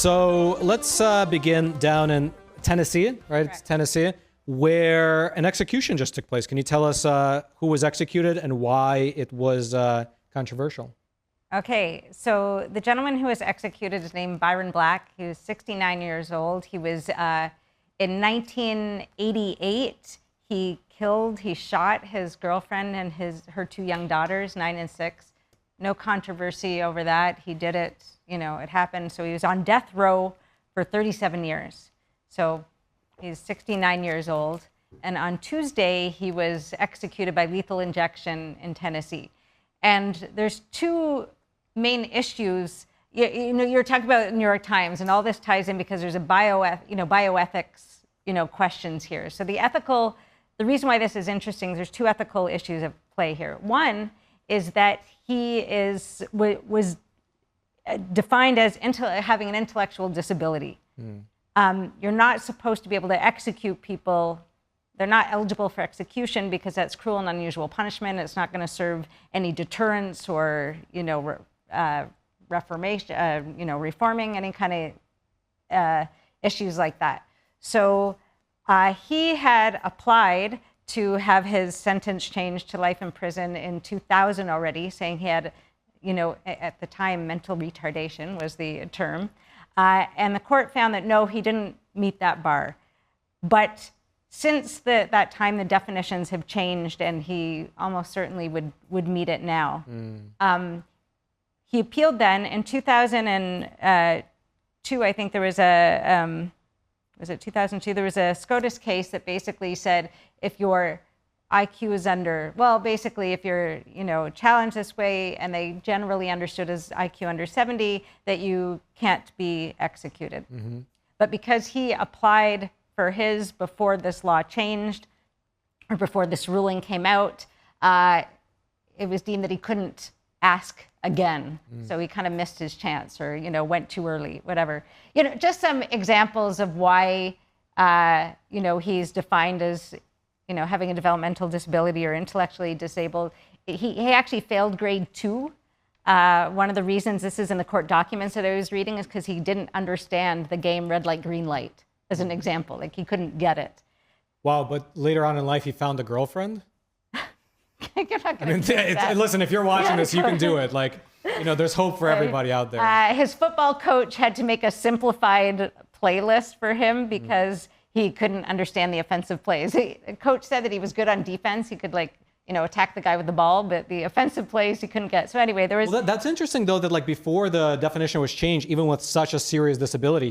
So let's begin down in Tennessee, right? Correct. It's Tennessee, where an execution just took place. Can you tell us who was executed and why it was controversial? Okay, so the gentleman who was executed is named Byron Black. He was 69 years old. He was, in 1988, he shot his girlfriend and her two young daughters, 9 and 6. No controversy over that. He did it, it happened. So he was on death row for 37 years. So he's 69 years old. And on Tuesday, he was executed by lethal injection in Tennessee. And there's two main issues. You're talking about New York Times, and all this ties in because there's a bioethics, questions here. So the reason why this is interesting is there's two ethical issues at play here. One is that he was defined as having an intellectual disability. You're not supposed to be able to execute people. They're not eligible for execution because that's cruel and unusual punishment. It's not going to serve any deterrence or, reformation, reforming any kind of issues like that. So he had applied to have his sentence changed to life in prison in 2000 already, saying he had, at the time, mental retardation was the term. And the court found that, no, he didn't meet that bar. But since that time, the definitions have changed, and he almost certainly would meet it now. He appealed then. In 2002, I think there was was it 2002? There was a SCOTUS case that basically said if your IQ is basically if you're, challenged this way, and they generally understood as IQ under 70, that you can't be executed. But because he applied for his before this law changed, or before this ruling came out, it was deemed that he couldn't ask again. So he kind of missed his chance, or, went too early, whatever. Just some examples of why, he's defined as, having a developmental disability or intellectually disabled. He actually failed grade 2. One of the reasons this is in the court documents that I was reading is because he didn't understand the game red light, green light, as an example. Like, he couldn't get it. Wow, but later on in life, he found a girlfriend? That. Listen, if you're watching this, you can do it. There's hope for everybody out there. His football coach had to make a simplified playlist for him because he couldn't understand the offensive plays. The coach said that he was good on defense. He could attack the guy with the ball, but the offensive plays he couldn't get. So anyway, there was... Well, that's interesting, though, that before the definition was changed, even with such a serious disability,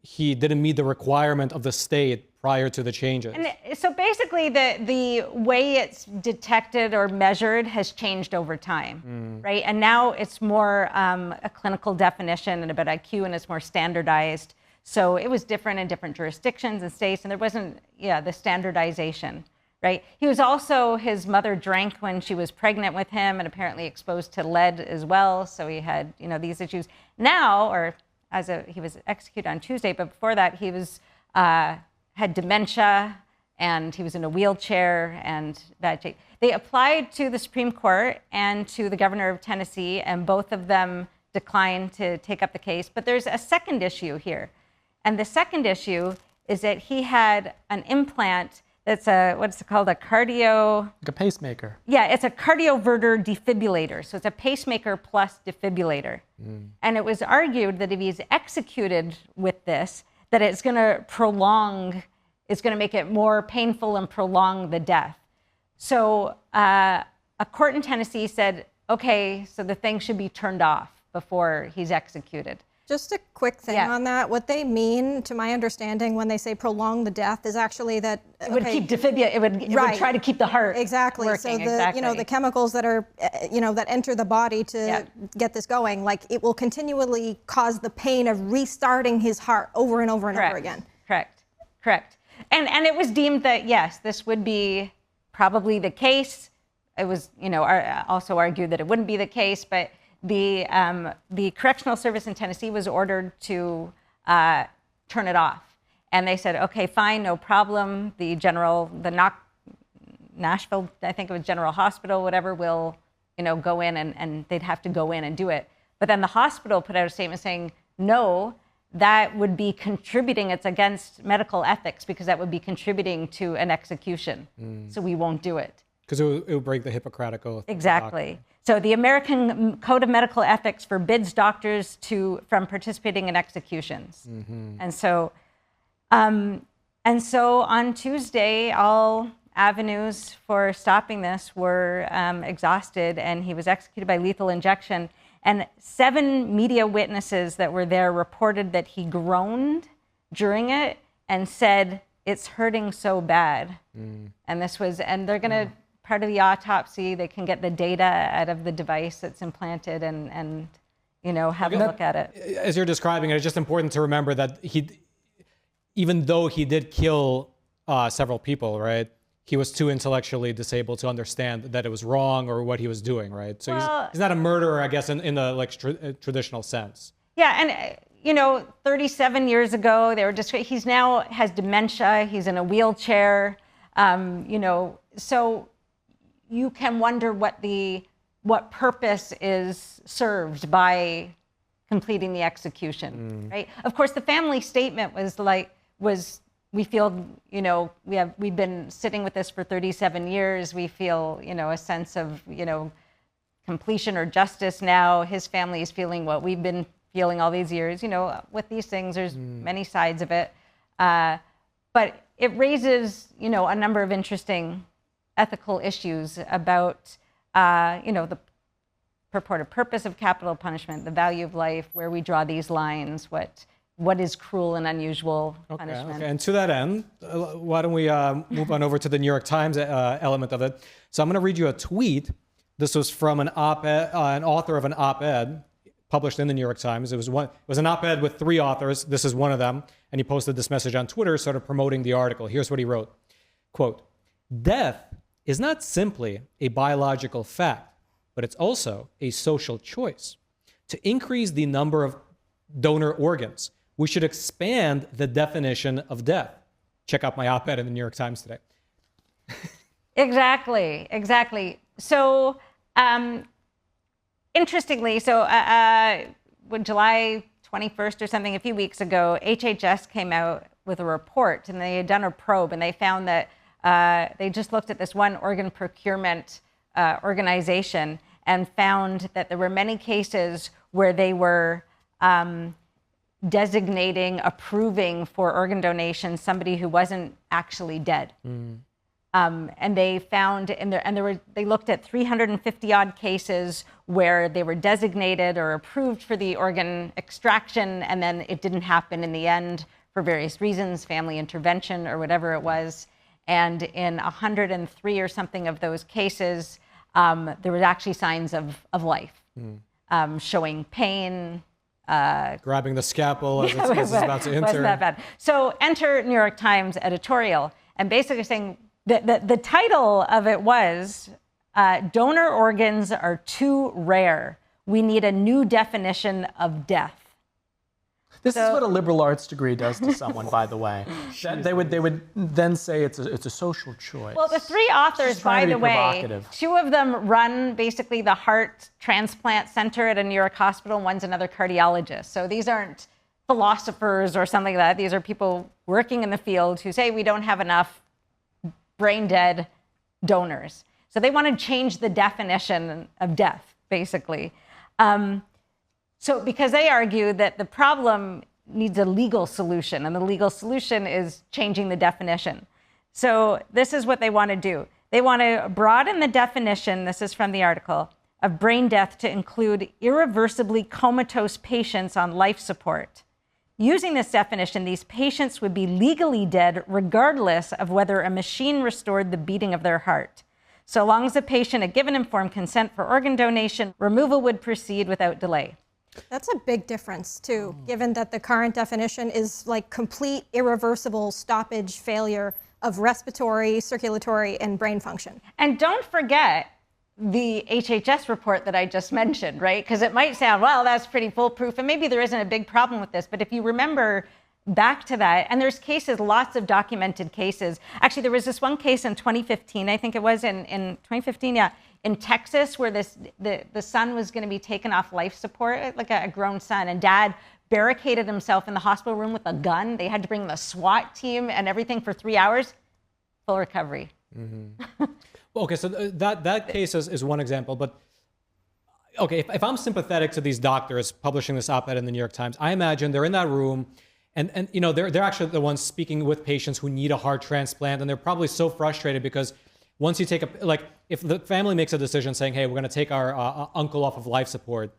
he didn't meet the requirement of the state prior to the changes. And so basically the way it's detected or measured has changed over time, right? And now it's more a clinical definition and about IQ, and it's more standardized. So it was different in different jurisdictions and states, and there wasn't, the standardization, right? He was also, his mother drank when she was pregnant with him and apparently exposed to lead as well. So he had, these issues. Now, he was executed on Tuesday, but before that he was, had dementia, and he was in a wheelchair, and they applied to the Supreme Court and to the governor of Tennessee, and both of them declined to take up the case. But there's a second issue here. And the second issue is that he had an implant that's what's it called? Like a pacemaker. Yeah, it's a cardioverter defibrillator. So it's a pacemaker plus defibrillator. And it was argued that if he's executed with this, that it's going to make it more painful and prolong the death. So a court in Tennessee said, okay, so the thing should be turned off before he's executed. Just a quick thing on that. What they mean, to my understanding, when they say prolong the death, is actually that it would keep it would try to keep the heart working. So the chemicals that are that enter the body to get this going, it will continually cause the pain of restarting his heart over and over and over again. Correct. And it was deemed that yes, this would be probably the case. It was also argued that it wouldn't be the case, but the correctional service in Tennessee was ordered to turn it off. And they said, okay, fine, no problem. Nashville, I think it was General Hospital, whatever, will, go in and they'd have to go in and do it. But then the hospital put out a statement saying, no, that would be contributing, it's against medical ethics because that would be contributing to an execution. So we won't do it. Because it would break the Hippocratic Oath. Exactly. So the American Code of Medical Ethics forbids doctors from participating in executions. And so on Tuesday, all avenues for stopping this were exhausted, and he was executed by lethal injection. And 7 media witnesses that were there reported that he groaned during it and said, "It's hurting so bad." And they're going to, part of the autopsy, they can get the data out of the device that's implanted and have a look at it. As you're describing it, it's just important to remember that even though he did kill several people, right? He was too intellectually disabled to understand that it was wrong or what he was doing, right? So he's not a murderer, I guess, in the traditional sense. Yeah, and 37 years ago, they were just, he's now has dementia, he's in a wheelchair, so you can wonder what purpose is served by completing the execution, right? Of course, the family statement was we feel, we've been sitting with this for 37 years. We feel, a sense of, completion or justice now. His family is feeling what we've been feeling all these years. With these things, there's many sides of it. But it raises, a number of interesting ethical issues about, the purported purpose of capital punishment, the value of life, where we draw these lines, what is cruel and unusual punishment. Okay. And to that end, why don't we move on over to the New York Times element of it. So I'm going to read you a tweet. This was from an op-ed, an author of an op-ed published in the New York Times. It was an op-ed with 3 authors. This is one of them. And he posted this message on Twitter, sort of promoting the article. Here's what he wrote. Quote, "Death is not simply a biological fact, but it's also a social choice. To increase the number of donor organs, we should expand the definition of death." Check out my op-ed in the New York Times today. Exactly. So, interestingly, when July 21st or something, a few weeks ago, HHS came out with a report, and they had done a probe, and they found that they just looked at this one organ procurement organization and found that there were many cases where they were approving for organ donation somebody who wasn't actually dead. And they found they looked at 350 odd cases where they were designated or approved for the organ extraction, and then it didn't happen in the end for various reasons, family intervention or whatever it was. And in 103 or something of those cases, there was actually signs of life, showing pain, grabbing the scalpel as it's about to enter. Wasn't that bad? So enter New York Times editorial, and basically saying that the title of it was, "Donor organs are too rare. We need a new definition of death." This is what a liberal arts degree does to someone, by the way. They would then say it's a social choice. Well, the 3 authors, by the way, 2 of them run basically the heart transplant center at a New York hospital, and one's another cardiologist. So these aren't philosophers or something like that. These are people working in the field who say we don't have enough brain dead donors. So they want to change the definition of death, basically. So because they argue that the problem needs a legal solution, and the legal solution is changing the definition. So this is what they want to do. They want to broaden the definition, this is from the article, of brain death to include irreversibly comatose patients on life support. Using this definition, these patients would be legally dead regardless of whether a machine restored the beating of their heart. So long as the patient had given informed consent for organ donation, removal would proceed without delay. That's a big difference, too, given that the current definition is like complete irreversible stoppage failure of respiratory, circulatory, and brain function. And don't forget the HHS report that I just mentioned, right? Because it might sound, well, that's pretty foolproof, and maybe there isn't a big problem with this. But if you remember back to that, and there's cases, lots of documented cases. Actually, there was this one case in 2015, I think it was in 2015, in Texas, where the son was going to be taken off life support, like a grown son, and dad barricaded himself in the hospital room with a gun. They had to bring the SWAT team and everything for 3 hours. Full recovery. Okay, so that case is one example, but okay, if I'm sympathetic to these doctors publishing this op-ed in the New York Times, I imagine they're in that room and you know, they're actually the ones speaking with patients who need a heart transplant, and they're probably so frustrated because once you take if the family makes a decision saying, hey, we're going to take our uncle off of life support,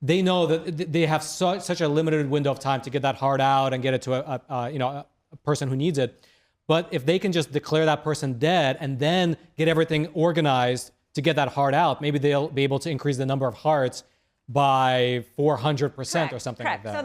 they know that they have such a limited window of time to get that heart out and get it to a person who needs it. But if they can just declare that person dead and then get everything organized to get that heart out, maybe they'll be able to increase the number of hearts by 400% or something like that. So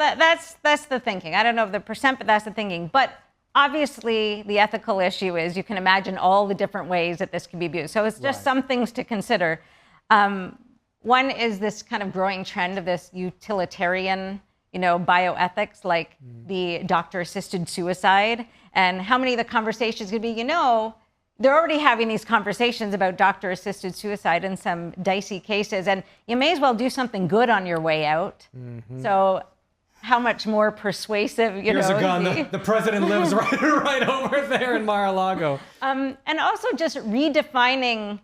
that's the thinking. I don't know the percent, but that's the thinking. But obviously, the ethical issue is you can imagine all the different ways that this can be abused. So it's just some things to consider. One is this kind of growing trend of this utilitarian, bioethics, like the doctor-assisted suicide. And how many of the conversations could be, they're already having these conversations about doctor-assisted suicide in some dicey cases, and you may as well do something good on your way out. So how much more persuasive, Here's a gun. The president lives right over there in Mar-a-Lago. And also just redefining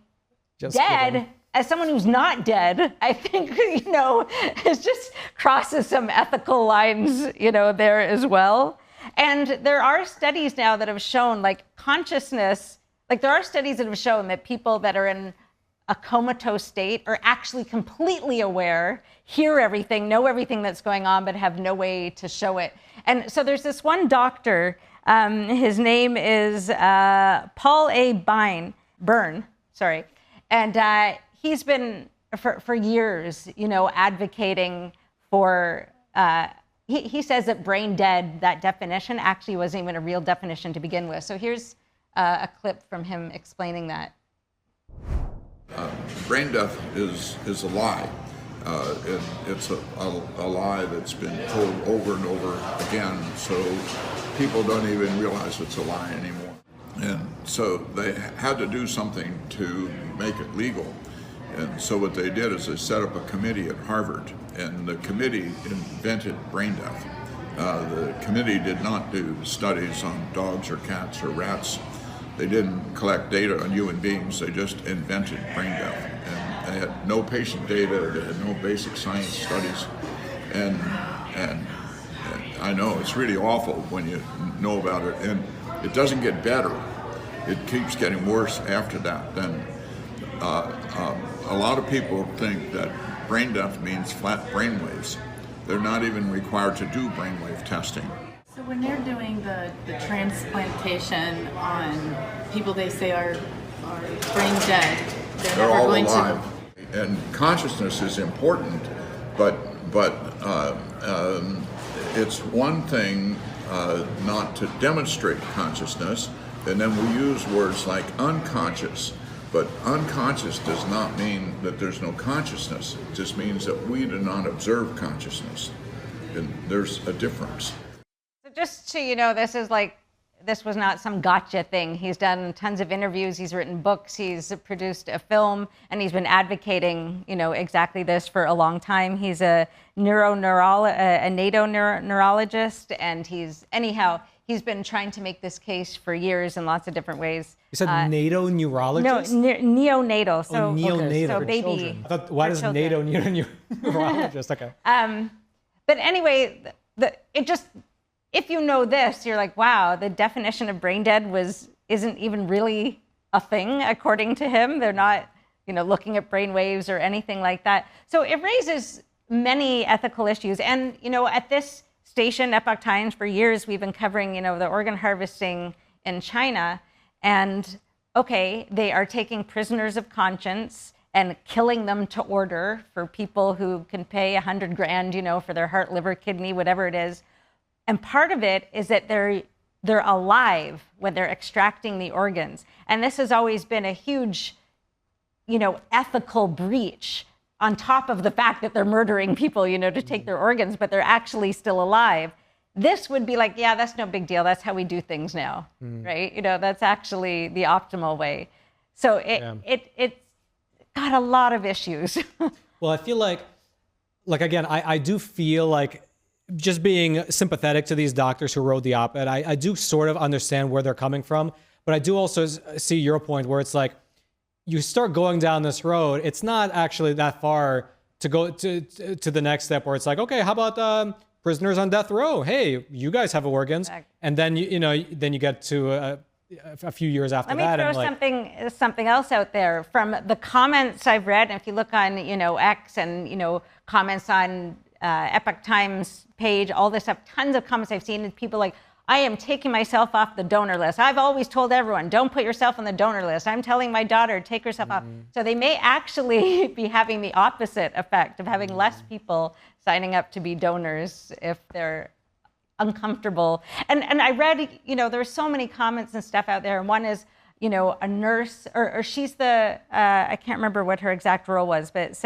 dead as someone who's not dead, I think, it just crosses some ethical lines, there as well. And there are studies now that have shown, consciousness, there are studies that have shown that people that are in a comatose state are actually completely aware, hear everything, know everything that's going on, but have no way to show it. And so there's this one doctor, his name is Paul A. Byrne, and he's been for years, advocating for, he says that brain dead, that definition actually wasn't even a real definition to begin with. So here's a clip from him explaining that. Brain death is a lie. It's a lie that's been told over and over again, so people don't even realize it's a lie anymore. And so they had to do something to make it legal. And so what they did is they set up a committee at Harvard, and the committee invented brain death. The committee did not do studies on dogs or cats or rats. They didn't collect data on human beings, they just invented brain death. And they had no patient data, they had no basic science studies. And I know it's really awful when you know about it, and it doesn't get better. It keeps getting worse after that. Then a lot of people think that brain death means flat brainwaves. They're not even required to do brainwave testing. So when they're doing the transplantation on people they say are brain dead, they're never all going alive. And consciousness is important, but it's one thing not to demonstrate consciousness, and then we use words like unconscious. But unconscious does not mean that there's no consciousness. It just means that we do not observe consciousness. And there's a difference. So just so you know, this was not some gotcha thing. He's done tons of interviews, he's written books, he's produced a film, and he's been advocating, exactly this for a long time. He's a neurologist, and he's been trying to make this case for years in lots of different ways. You said NATO neurologist? No, neonatal. So, neonatal. So For baby. children. I thought, why does NATO need a neurologist? Okay. But anyway, if you know this, you're like, wow, the definition of brain dead isn't even really a thing, according to him. They're not, looking at brain waves or anything like that. So it raises many ethical issues. And, at this station, Epoch Times, for years, we've been covering, the organ harvesting in China. And, okay, they are taking prisoners of conscience and killing them to order for people who can pay $100,000, for their heart, liver, kidney, whatever it is. And part of it is that they're alive when they're extracting the organs. And this has always been a huge, ethical breach on top of the fact that they're murdering people, to take their organs, but they're actually still alive. This would be like, yeah, that's no big deal. That's how we do things now, right? That's actually the optimal way. So it's got a lot of issues. Well, I feel like again, I do feel like just being sympathetic to these doctors who wrote the op-ed, I do sort of understand where they're coming from, but I do also see your point where it's like, you start going down this road, it's not actually that far to go to the next step where it's like, okay, how about prisoners on death row? Hey, you guys have organs. Exactly. And then, then you get to a few years after that. Let me throw something else out there from the comments I've read. And if you look on, X and, comments on Epoch Times page, all this stuff, tons of comments I've seen. People like, I am taking myself off the donor list. I've always told everyone, don't put yourself on the donor list. I'm telling my daughter, take yourself off. So they may actually be having the opposite effect of having less people signing up to be donors if they're uncomfortable. And I read, there were so many comments and stuff out there. And one is, a nurse, or she's the, I can't remember what her exact role was, but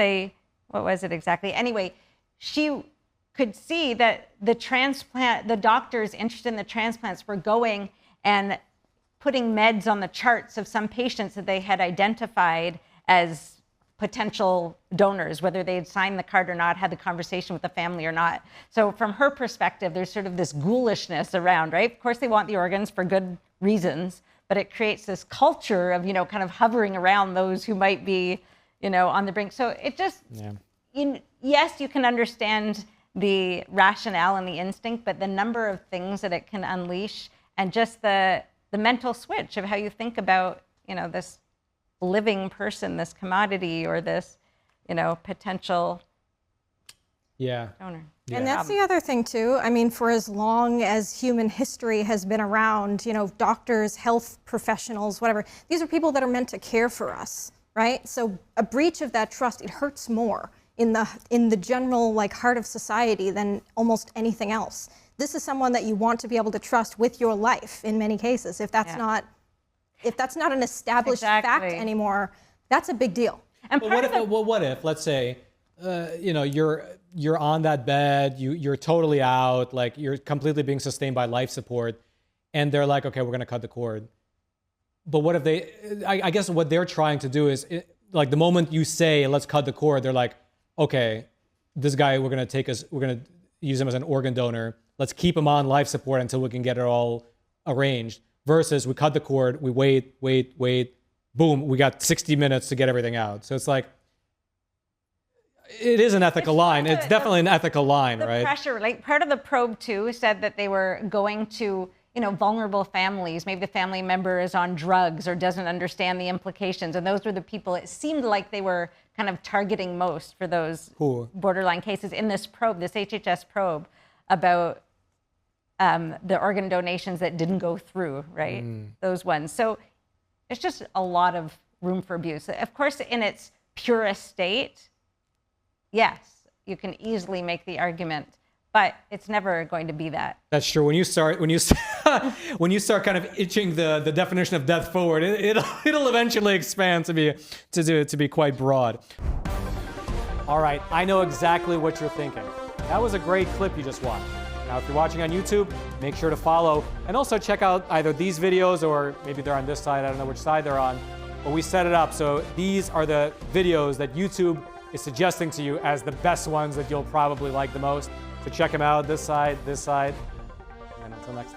what was it exactly? Anyway, she could see that the doctors interested in the transplants were going and putting meds on the charts of some patients that they had identified as potential donors, whether they had signed the card or not, had the conversation with the family or not. So from her perspective, there's sort of this ghoulishness around, right? Of course, they want the organs for good reasons, but it creates this culture of, kind of hovering around those who might be, on the brink. So it just, yes, you can understand the rationale and the instinct, but the number of things that it can unleash and just the mental switch of how you think about, this living person, this commodity, or this, potential donor. Yeah. And that's the other thing too. I mean, for as long as human history has been around, doctors, health professionals, whatever, these are people that are meant to care for us, right? So a breach of that trust, it hurts more in the general heart of society than almost anything else. This is someone that you want to be able to trust with your life in many cases. If that's not an established fact anymore, that's a big deal. And what if, let's say, you're on that bed, you're totally out, you're completely being sustained by life support, and they're like, okay, we're gonna cut the cord. But what if I guess what they're trying to do is, the moment you say, let's cut the cord, they're like, okay, this guy, we're gonna use him as an organ donor. Let's keep him on life support until we can get it all arranged. Versus we cut the cord, we wait, boom, we got 60 minutes to get everything out. So it's like, it is an ethical line. It's definitely an ethical line, right? The pressure, part of the probe too said that they were going to, vulnerable families. Maybe the family member is on drugs or doesn't understand the implications. And those were the people it seemed like they were kind of targeting most for those borderline cases in this probe, this HHS probe, about the organ donations that didn't go through, right? Those ones. So it's just a lot of room for abuse. Of course, in its purest state, yes, you can easily make the argument, but it's never going to be that. That's true. When you start kind of itching the definition of death forward, it'll eventually expand to be quite broad. All right, I know exactly what you're thinking. That was a great clip you just watched. Now, if you're watching on YouTube, make sure to follow and also check out either these videos or maybe they're on this side. I don't know which side they're on, but we set it up. So these are the videos that YouTube is suggesting to you as the best ones that you'll probably like the most. So check them out, this side, and until next time.